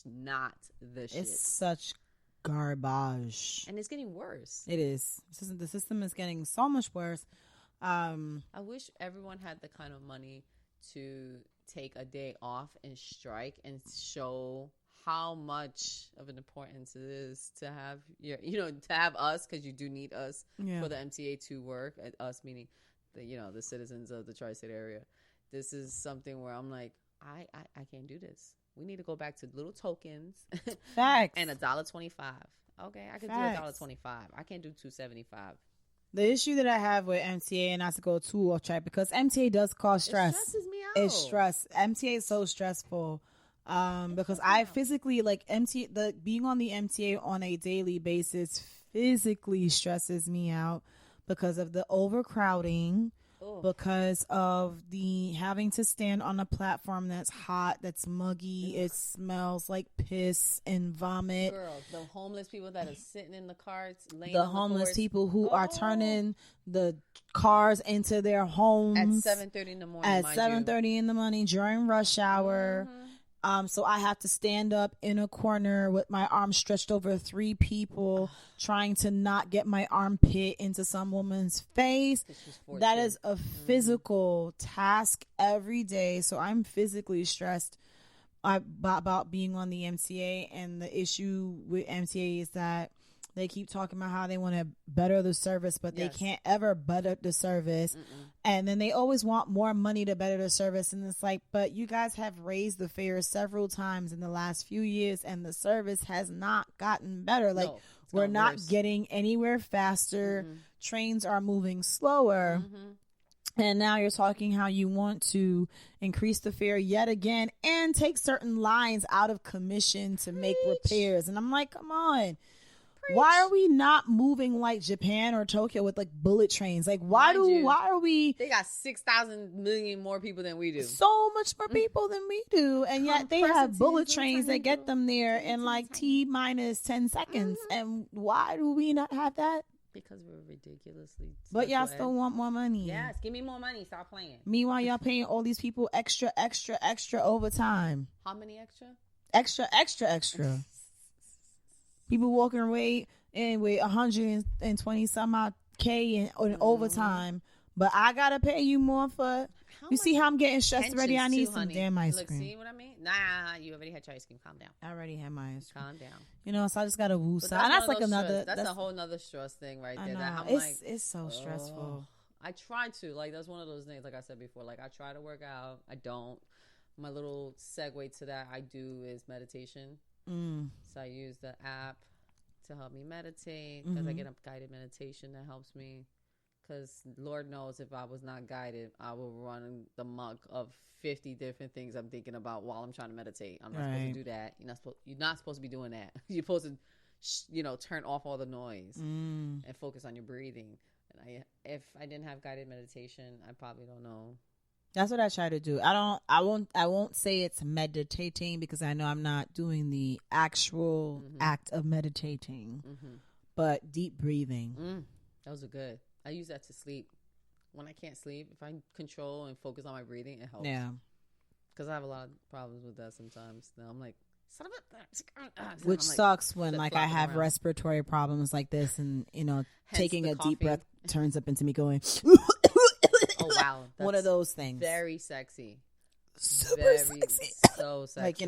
not the shit. It's such garbage. And it's getting worse. It is. The system is getting so much worse. I wish everyone had the kind of money to take a day off and strike and show how much of an importance it is to have to have us, because you do need us for the MTA to work. Us meaning the citizens of the tri-state area. This is something where I'm like, I can't do this. We need to go back to little tokens. Facts. And $1.25. Okay, I can do $1.25. I can't do $2.75. The issue that I have with MTA, and not to go too off track, because MTA does cause stress. It stresses me out. It's stress. MTA is so stressful. Because I physically being on the MTA on a daily basis physically stresses me out because of the overcrowding, because of the having to stand on a platform that's hot, that's muggy, it smells like piss and vomit. Girl, the homeless people that are sitting in the cars, the homeless people who are turning the cars into their homes at 7:30 in the morning. At 7:30 in the morning during rush hour. Mm-hmm. So I have to stand up in a corner with my arm stretched over 3 people, trying to not get my armpit into some woman's face. That is a physical task every day. So I'm physically stressed about being on the MTA. And the issue with MTA is that they keep talking about how they want to better the service, but they can't ever better the service. And then they always want more money to better the service. And it's like, but you guys have raised the fares several times in the last few years, and the service has not gotten better. Like, we're not getting anywhere faster. Trains are moving slower. And now you're talking how you want to increase the fare yet again and take certain lines out of commission to make repairs. And I'm like, come on. Why are we not moving like Japan or Tokyo with like bullet trains? Like, why are we? They got 6,000 million more people than we do. So much more people than we do, and yet they have bullet trains that get them there in like T-minus 10 seconds. And why do we not have that? Because we're ridiculously. But y'all still want more money. Yes, give me more money. Stop playing. Meanwhile, y'all paying all these people extra overtime. How many extra? Extra. People walking away and with 120 some odd K in overtime, but I gotta pay you more for. You see how I'm getting stressed already? I need some damn ice cream. See what I mean? Nah, you already had your ice cream. Calm down. I already had my ice cream. Calm down. So I just gotta woo. And that's like another. That's a whole nother stress thing right there. It's so stressful. I try to that's one of those things. Like I said before, like I try to work out. I don't. My little segue to that I do is meditation. So I use the app to help me meditate, because I get a guided meditation that helps me, because Lord knows if I was not guided, I will run the muck of 50 different things I'm thinking about while I'm trying to meditate. I'm not supposed to do that. You're not supposed to be doing that. You're supposed to turn off all the noise and focus on your breathing. And if I didn't have guided meditation, I probably don't know. That's what I try to do. I won't say it's meditating, because I know I'm not doing the actual act of meditating, but deep breathing. Those are good. I use that to sleep. When I can't sleep, if I control and focus on my breathing, it helps. Yeah. Because I have a lot of problems with that sometimes. Now I'm like, son of a... Which sucks when I have respiratory problems like this, and taking a deep breath turns up into me going... Oh wow! One of those things. Very sexy. Super sexy. So sexy.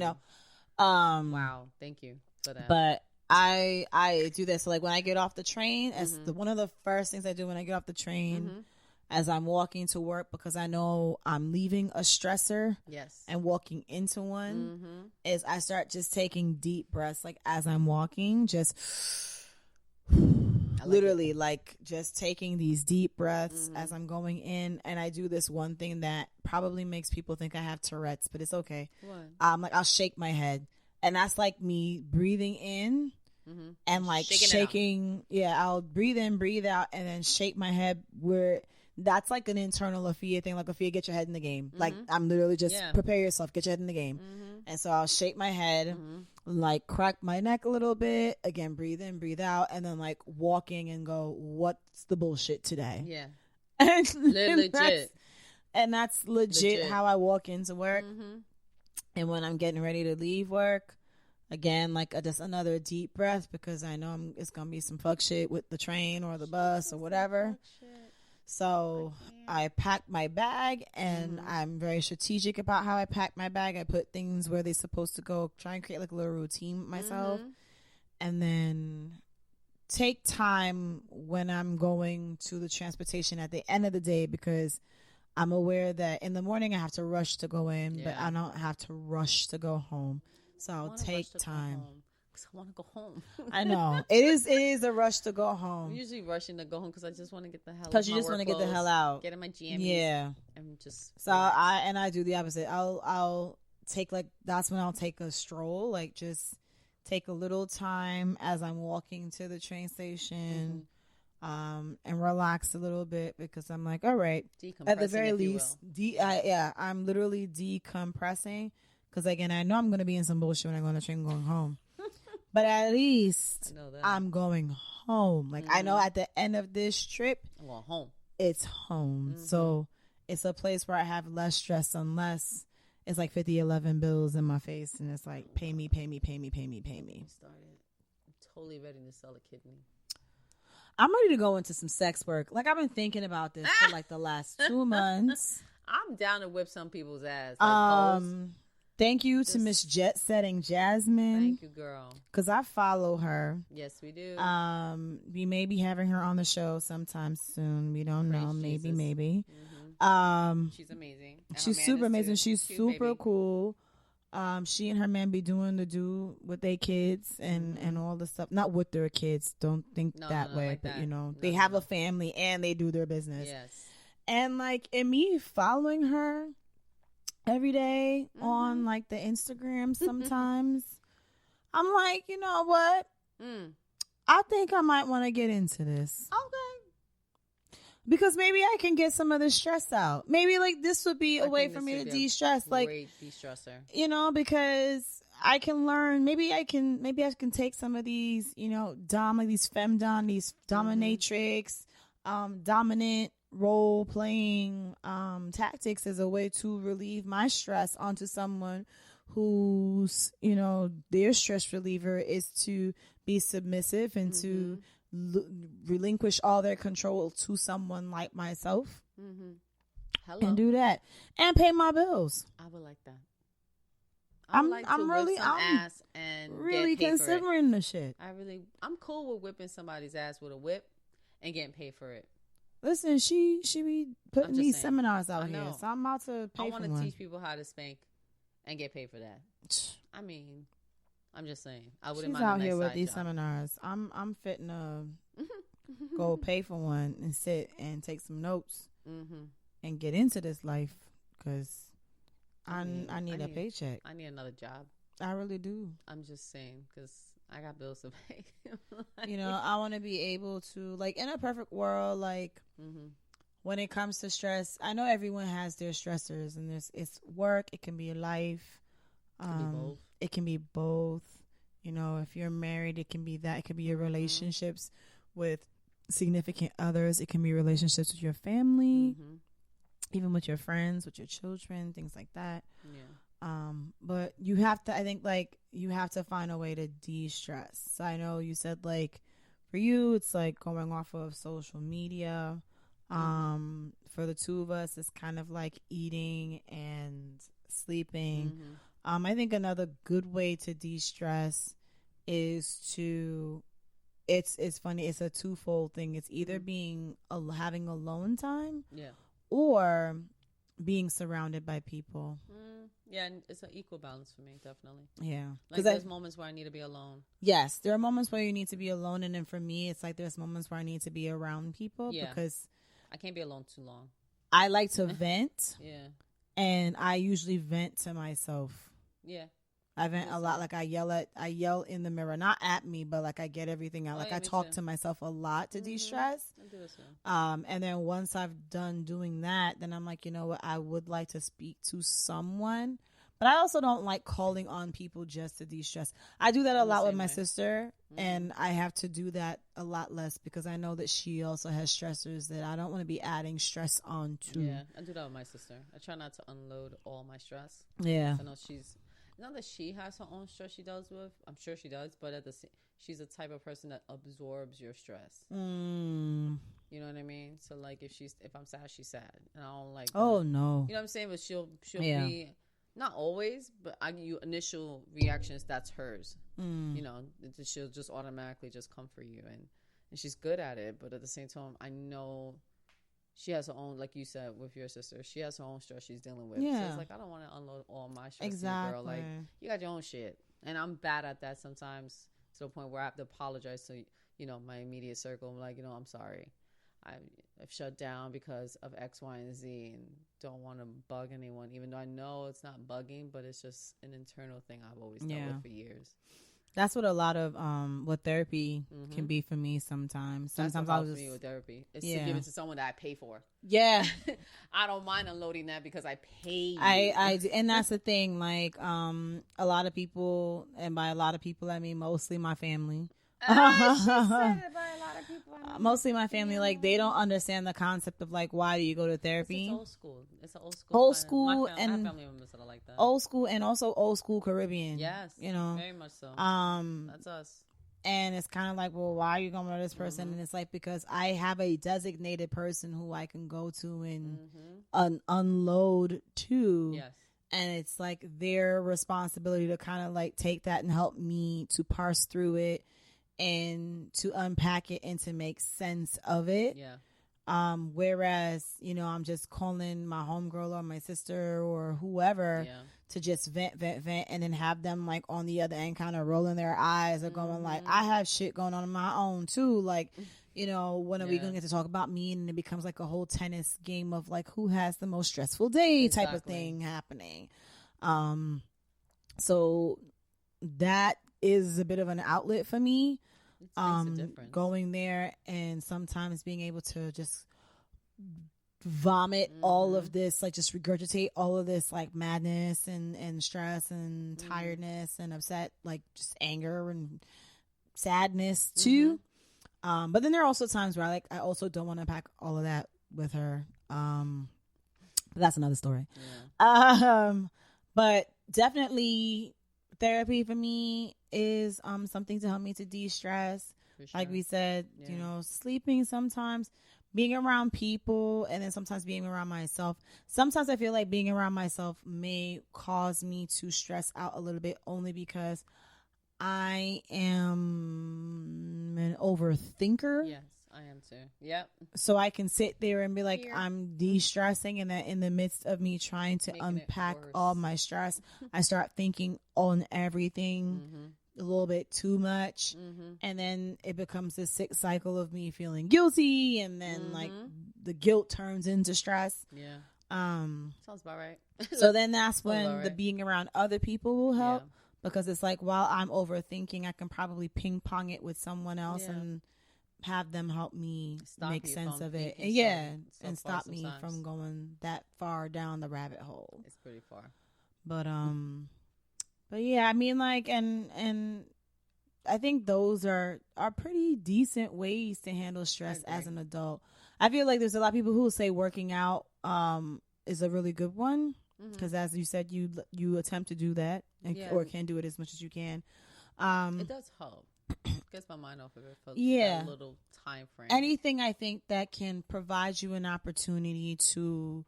Wow. Thank you for that. But I do this. So like when I get off the train, as one of the first things I do when I get off the train, as I'm walking to work, because I know I'm leaving a stressor. Yes. And walking into one, is I start just taking deep breaths, like as I'm walking, just. Literally, like just taking these deep breaths as I'm going in. And I do this one thing that probably makes people think I have Tourette's, but it's okay. What? Like I'll shake my head, and that's like me breathing in and like shaking. Yeah, I'll breathe in, breathe out, and then shake my head. Where that's like an internal Afiya thing. Like, Afiya, get your head in the game. Like, I'm literally just prepare yourself, get your head in the game. And so I'll shake my head, like crack my neck a little bit, again breathe in, breathe out, and then like walking and go, what's the bullshit today? Yeah. And that's legit how I walk into work. And when I'm getting ready to leave work, Again, like just another deep breath because I know it's gonna be some fuck shit with the train or the bus or whatever. So I pack my bag, and I'm very strategic about how I pack my bag. I put things where they're supposed to go. Try and create like a little routine with myself, and then take time when I'm going to the transportation at the end of the day because I'm aware that in the morning I have to rush to go in, but I don't have to rush to go home. So I'll take time. Because I want to go home. I know. It is a rush to go home. I'm usually rushing to go home because I just want to get the hell out. Because you just want to get the hell out. Get in my jammies. Yeah. And just So I do the opposite. I'll take that's when I'll take a stroll, like just take a little time as I'm walking to the train station. And relax a little bit because I'm like, all right, at the very least, I'm literally decompressing because again, I know I'm going to be in some bullshit when I go on the train going home, but at least I'm going home. Like I know at the end of this trip, I'm going home. It's home. So it's a place where I have less stress unless it's like 11 bills in my face and it's like, pay me. Started. I'm totally ready to sell a kidney. I'm ready to go into some sex work. Like, I've been thinking about this for like the last 2 months. I'm down to whip some people's ass. Like, thank you to Miss Jet Setting Jasmine. Thank you, girl. Because I follow her. Yes, we do. We may be having her on the show sometime soon. We don't know. Maybe. She's amazing. She's super amazing. She's super cool. She and her man be doing the do with their kids and all the stuff. Not with their kids. Don't think that way. Like but that. They have a family and they do their business. Yes. And like in me following her every day on like the Instagram sometimes, I'm like, you know what? I think I might want to get into this. Okay. Because maybe I can get some of the stress out. Maybe like this would be a way for me to de-stress. Like, great de-stressor. Because I can learn. Maybe I can take some of these, like these femdom, these dominatrix, dominant role playing tactics as a way to relieve my stress onto someone who's, their stress reliever is to be submissive and to relinquish all their control to someone like myself and do that and pay my bills. I would like that. I'm really considering the shit. I'm cool with whipping somebody's ass with a whip and getting paid for it. Listen, she be putting these seminars out here, so I'm about to pay for one. I want to teach people how to spank and get paid for that. I mean, I'm just saying. I wouldn't mind. She's out here with these seminars. I'm fitting to go pay for one and sit and take some notes and get into this life because I need a paycheck. I need another job. I really do. I'm just saying because I got bills to pay. I want to be able to, like, in a perfect world, like, when it comes to stress, I know everyone has their stressors, and it's work, it can be life. It can be both. If you're married, it can be that. It can be your relationships with significant others. It can be relationships with your family, even with your friends, with your children, things like that. Yeah. But you have to, I think, like, you have to find a way to de-stress. So I know you said, like, for you, it's like going off of social media. For the two of us, it's kind of like eating and sleeping. I think another good way to de-stress is to, it's funny, it's a twofold thing. It's either having alone time, or being surrounded by people. Yeah, and it's an equal balance for me, definitely. Yeah. Like, there's moments where I need to be alone. Yes, there are moments where you need to be alone, and then for me, it's like there's moments where I need to be around people because I can't be alone too long. I like to vent. Yeah. And I usually vent to myself. Yeah. I vent a lot. Like I yell in the mirror, not at me, but like I get everything out. Like I talk to myself a lot to de-stress. I do this too. And then once I've done doing that, then I'm like, you know what? I would like to speak to someone, but I also don't like calling on people just to de-stress. I do that a lot with my sister, and I have to do that a lot less because I know that she also has stressors that I don't want to be adding stress on to. Yeah, I do that with my sister. I try not to unload all my stress. Yeah. I know not that she has her own stress she deals with. I'm sure she does, but she's the type of person that absorbs your stress. You know what I mean? So like if I'm sad, she's sad, and I don't like. Oh that. no. You know what I'm saying? But she'll be not always, but initial reactions, that's hers. You know, she'll just automatically just come for you, and she's good at it. But at the same time, I know she has her own, like you said with your sister, she has her own stress she's dealing with. So it's like, I don't want to unload all my stress on you, girl. Like, you got your own shit, and I'm bad at that sometimes to the point where I have to apologize to my immediate circle. I'm like, I'm sorry. I've shut down because of X, Y, and Z, and don't want to bug anyone, even though I know it's not bugging, but it's just an internal thing I've always dealt with for years. That's what a lot of what therapy can be for me sometimes. Sometimes I'll just with therapy. It's to give it to someone that I pay for. Yeah. I don't mind unloading that because I pay you. And that's the thing. Like a lot of people, and by a lot of people I mean mostly my family. She said it by a lot of people. Mostly my family, like they don't understand the concept of like why do you go to therapy? It's old school. It's an old school. And my family members that are like that. Old school and also old school Caribbean. Yes, very much so. That's us. And it's kind of like, well, why are you going to this person? And it's like, because I have a designated person who I can go to and unload to. Yes. And it's like their responsibility to kind of like take that and help me to parse through it and to unpack it and to make sense of it. Yeah. Whereas, I'm just calling my homegirl or my sister or whoever to just vent, and then have them like on the other end kind of rolling their eyes or going like, I have shit going on my own too. Like, when are we going to get to talk about me? And it becomes like a whole tennis game of like who has the most stressful day type of thing happening. So that is a bit of an outlet for me. Going there and sometimes being able to just vomit all of this, like just regurgitate all of this like madness and stress and tiredness and upset, like just anger and sadness too. But then there are also times where I also don't want to pack all of that with her. But that's another story. But definitely therapy for me is something to help me to de-stress. Sure. Like we said, sleeping sometimes, being around people, and then sometimes being around myself. Sometimes I feel like being around myself may cause me to stress out a little bit, only because I am an overthinker. Yes, I am too. Yep. So I can sit there and be like, I'm de-stressing, and then in the midst of me trying to unpack all my stress, I start thinking on everything a little bit too much, and then it becomes this sick cycle of me feeling guilty, and then like the guilt turns into stress. Yeah. Sounds about right. So then that's when the being around other people will help, because it's like, while I'm overthinking, I can probably ping pong it with someone else and have them help me make sense of it. And stop me from going that far down the rabbit hole. It's pretty far. But yeah, I mean, like, and I think those are pretty decent ways to handle stress as an adult. I feel like there's a lot of people who say working out is a really good one, because as you said, you attempt to do that or can do it as much as you can. It does help. Gets my mind off of it for a little time frame. Anything I think that can provide you an opportunity to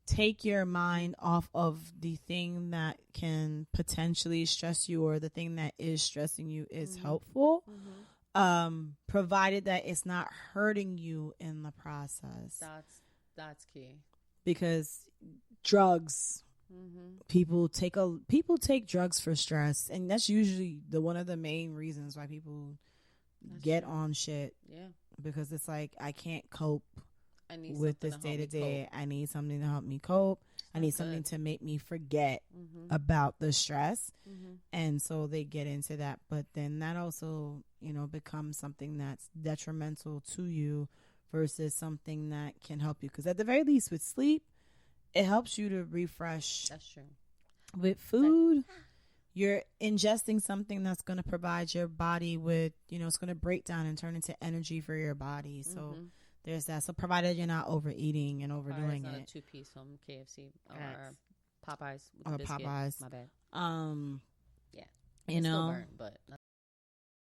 take your mind off of the thing that can potentially stress you or the thing that is stressing you is helpful, provided that it's not hurting you in the process. That's key. Because drugs, people take drugs for stress, and that's usually one of the main reasons why people get on shit. Yeah, because it's like, I can't cope with this day to day. I need something to help me cope. I need something to make me forget about the stress. And so they get into that. But then that also, becomes something that's detrimental to you versus something that can help you. Because at the very least with sleep, it helps you to refresh. That's true. With food, you're ingesting something that's going to provide your body with, it's going to break down and turn into energy for your body. So there's that. So provided you're not overeating and overdoing it. Not a 2-piece from KFC or Popeyes. Or Popeyes. My bad. Yeah. You know, burn, but